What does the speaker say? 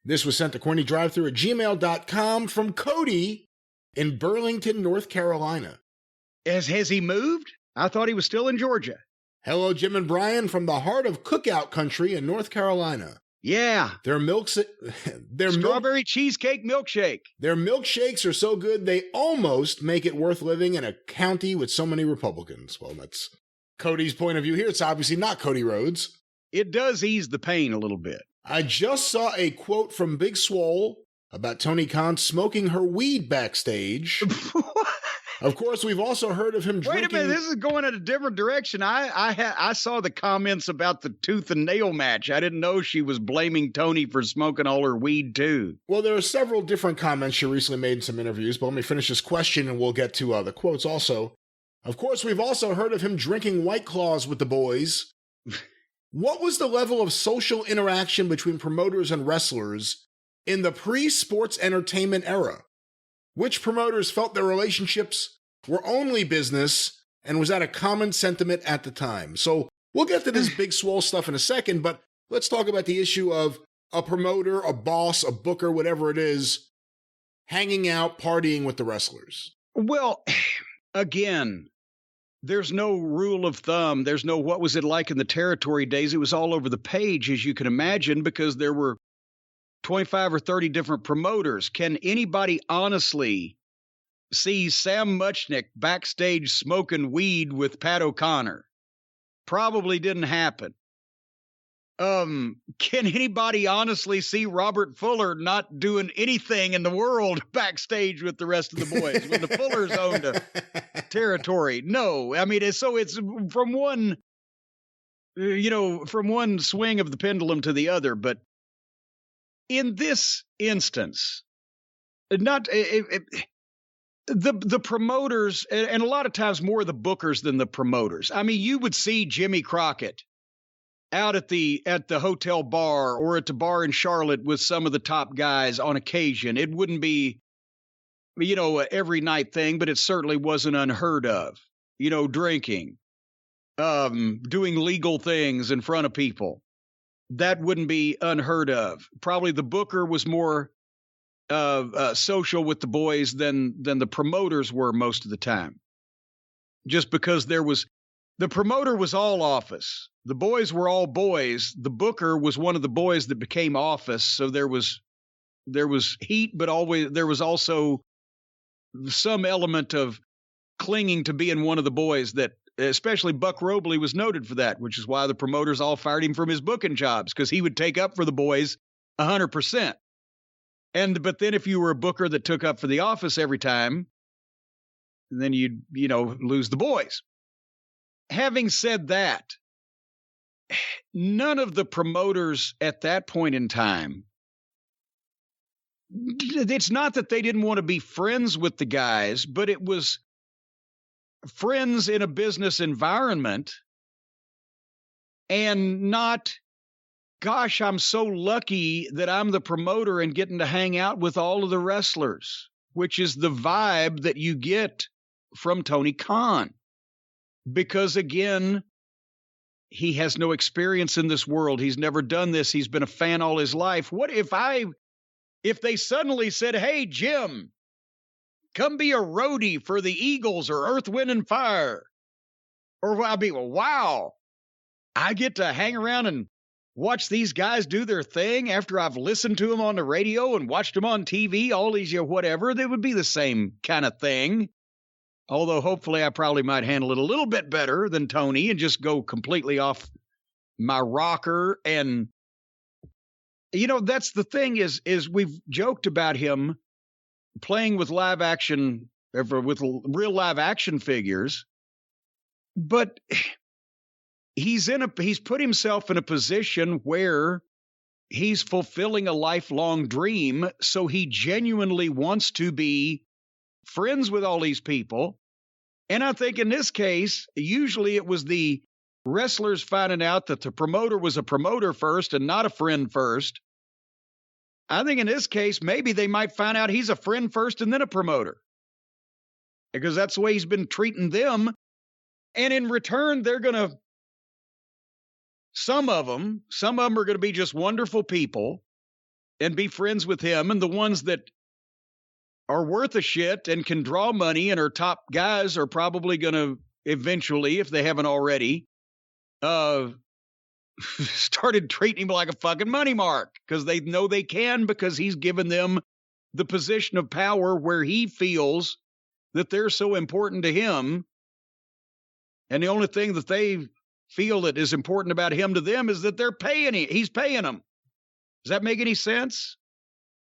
This was sent to CornyDriveThru at gmail.com from Cody in Burlington, North Carolina. Has he moved? I thought he was still in Georgia. Hello, Jim and Brian from the heart of cookout country in North Carolina. Yeah. Their strawberry cheesecake milkshake. Their milkshakes are so good they almost make it worth living in a county with so many Republicans. Well, that's Cody's point of view here. It's obviously not Cody Rhodes. It does ease the pain a little bit. I just saw a quote from Big Swole about Tony Khan smoking her weed backstage. Of course, we've also heard of him drinking... Wait a minute, this is going in a different direction. I saw the comments about the tooth and nail match. I didn't know she was blaming Tony for smoking all her weed, too. Well, there are several different comments she recently made in some interviews, but let me finish this question and we'll get to the quotes also. Of course, we've also heard of him drinking White Claws with the boys. What was the level of social interaction between promoters and wrestlers in the pre-sports entertainment era? Which promoters felt their relationships were only business and was that a common sentiment at the time? So we'll get to this Big Swole stuff in a second, but let's talk about the issue of a promoter, a boss, a booker, whatever it is, hanging out, partying with the wrestlers. Well, again, there's no rule of thumb. There's no what was it like in the territory days. It was all over the page, as you can imagine, because there were 25 or 30 different promoters. Can anybody honestly see Sam Muchnick backstage smoking weed with Pat O'Connor? Probably didn't happen. Can anybody honestly see Robert Fuller not doing anything in the world backstage with the rest of the boys when the Fullers owned a territory? No. I mean, it's from one, from one swing of the pendulum to the other, but in this instance, the promoters, and a lot of times more the bookers than the promoters. I mean, you would see Jimmy Crockett out at the hotel bar or at the bar in Charlotte with some of the top guys on occasion. It wouldn't be, every night thing, but it certainly wasn't unheard of. Drinking, doing legal things in front of people. That wouldn't be unheard of. Probably the booker was more social with the boys than the promoters were most of the time. Just because the promoter was all office. The boys were all boys. The booker was one of the boys that became office. So there was heat, but always there was also some element of clinging to being one of the boys that, especially Buck Robley was noted for that, which is why the promoters all fired him from his booking jobs, because he would take up for the boys 100%. But then if you were a booker that took up for the office every time, then you'd, lose the boys. Having said that, none of the promoters at that point in time, it's not that they didn't want to be friends with the guys, but it was friends in a business environment and not, gosh, I'm so lucky that I'm the promoter and getting to hang out with all of the wrestlers, which is the vibe that you get from Tony Khan. Because again, he has no experience in this world. He's never done this. He's been a fan all his life. What if they suddenly said, hey, Jim, come be a roadie for the Eagles or Earth, Wind, and Fire? Or I'll be, wow, I get to hang around and watch these guys do their thing after I've listened to them on the radio and watched them on TV, all these years, whatever. They would be the same kind of thing. Although hopefully I probably might handle it a little bit better than Tony and just go completely off my rocker. And, that's the thing is we've joked about him playing with live action, with real live action figures, but he's put himself in a position where he's fulfilling a lifelong dream. So he genuinely wants to be friends with all these people. And I think in this case, usually it was the wrestlers finding out that the promoter was a promoter first and not a friend first. I think in this case, maybe they might find out he's a friend first and then a promoter, because that's the way he's been treating them. And in return, some of them are going to be just wonderful people. and be friends with him. And the ones that are worth a shit and can draw money and are top guys are probably going to eventually, if they haven't already, started treating him like a fucking money mark because they know they can, because he's given them the position of power where he feels that they're so important to him. And the only thing that they feel that is important about him to them is that they're paying him. He's paying them. Does that make any sense?